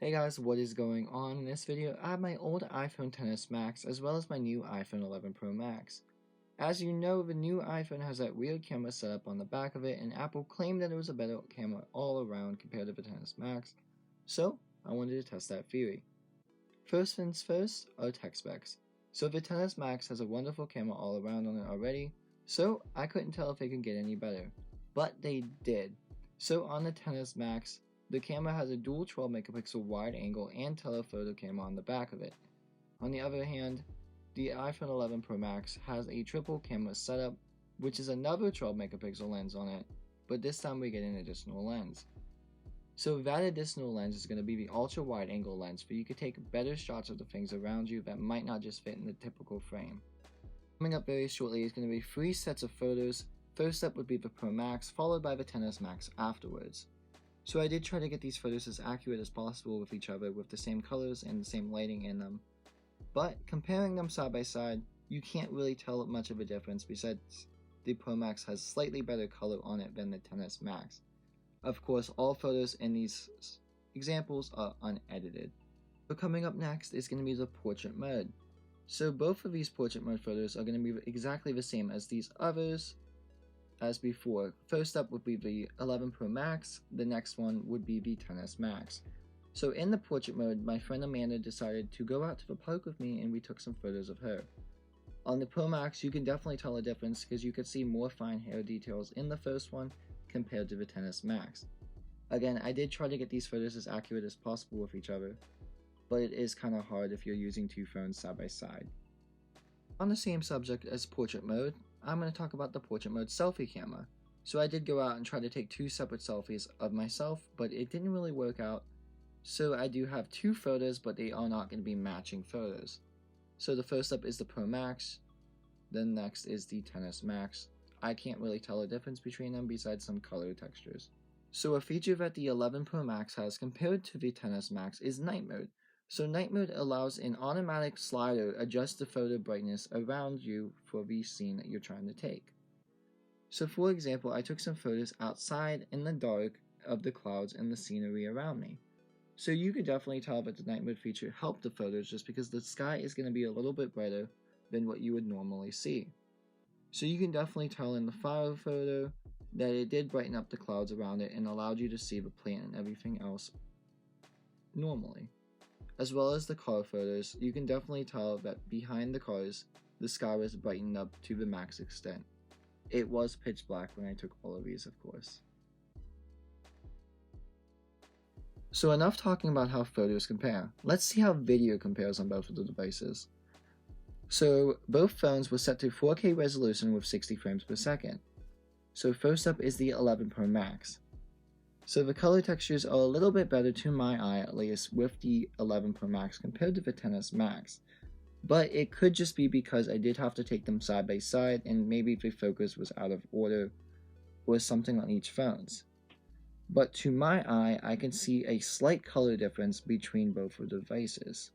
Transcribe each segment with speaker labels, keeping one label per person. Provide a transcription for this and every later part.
Speaker 1: Hey guys, what is going on? In this video, I have my old iPhone XS Max as well as my new iPhone 11 Pro Max. As you know, the new iPhone has that weird camera setup on the back of it, and Apple claimed that it was a better camera all around compared to the XS Max, so I wanted to test that theory. First things first are tech specs. So the XS Max has a wonderful camera all around on it already, so I couldn't tell if it could get any better. But they did. So on the XS Max, the camera has a dual 12 megapixel wide angle and telephoto camera on the back of it. On the other hand, the iPhone 11 Pro Max has a triple camera setup, which is another 12 megapixel lens on it, but this time we get an additional lens. So that additional lens is going to be the ultra wide angle lens, for you could take better shots of the things around you that might not just fit in the typical frame. Coming up very shortly is going to be 3 sets of photos. First up would be the Pro Max, followed by the XS Max afterwards. So I did try to get these photos as accurate as possible with each other with the same colors and the same lighting in them. But comparing them side by side, you can't really tell much of a difference besides the Pro Max has slightly better color on it than the XS Max. Of course, all photos in these examples are unedited. So coming up next is going to be the portrait mode. So both of these portrait mode photos are going to be exactly the same as these others as before. First up would be the 11 Pro Max, the next one would be the XS Max. So in the portrait mode, my friend Amanda decided to go out to the park with me and we took some photos of her. On the Pro Max, you can definitely tell a difference because you could see more fine hair details in the first one compared to the XS Max. Again, I did try to get these photos as accurate as possible with each other, but it is kind of hard if you're using two phones side by side. On the same subject as portrait mode, I'm going to talk about the portrait mode selfie camera. So I did go out and try to take 2 separate selfies of myself, but it didn't really work out. So I do have 2 photos, but they are not going to be matching photos. So the first up is the Pro Max, then next is the XS Max. I can't really tell a difference between them besides some color textures. So a feature that the 11 Pro Max has compared to the XS Max is night mode. So night mode allows an automatic slider adjust the photo brightness around you for the scene that you're trying to take. So for example, I took some photos outside in the dark of the clouds and the scenery around me. So you could definitely tell that the night mode feature helped the photos just because the sky is going to be a little bit brighter than what you would normally see. So you can definitely tell in the fire photo that it did brighten up the clouds around it and allowed you to see the plant and everything else normally. As well as the car photos, you can definitely tell that behind the cars, the sky was brightened up to the max extent. It was pitch black when I took all of these, of course. So enough talking about how photos compare. Let's see how video compares on both of the devices. So both phones were set to 4K resolution with 60 frames per second. So first up is the 11 Pro Max. So the color textures are a little bit better to my eye, at least with the 11 Pro Max compared to the XS Max. But it could just be because I did have to take them side by side and maybe the focus was out of order or something on each phones. But to my eye, I can see a slight color difference between both of the devices.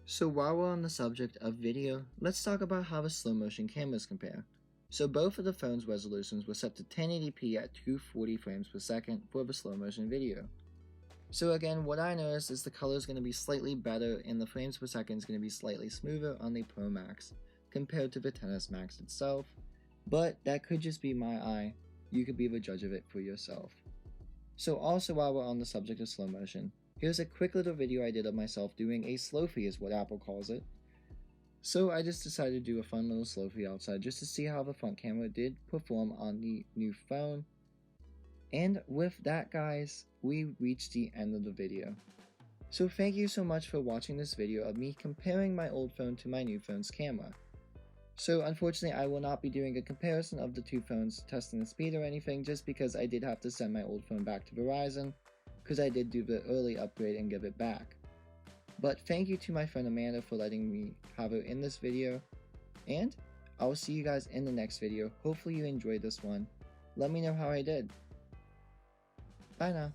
Speaker 1: So while we're on the subject of video, let's talk about how the slow motion cameras compare. So both of the phone's resolutions were set to 1080p at 240 frames per second for the slow motion video. So again, what I noticed is the color is going to be slightly better and the frames per second is going to be slightly smoother on the Pro Max compared to the XS Max itself, but that could just be my eye. You could be the judge of it for yourself. So also while we're on the subject of slow motion, here's a quick little video I did of myself doing a Slofie is what Apple calls it. So I just decided to do a fun little Slofie outside just to see how the front camera did perform on the new phone. And with that guys, we reached the end of the video. So thank you so much for watching this video of me comparing my old phone to my new phone's camera. So unfortunately I will not be doing a comparison of the two phones testing the speed or anything just because I did have to send my old phone back to Verizon because I did do the early upgrade and give it back. But thank you to my friend Amanda for letting me have her in this video, and I will see you guys in the next video. Hopefully you enjoyed this one. Let me know how I did. Bye now.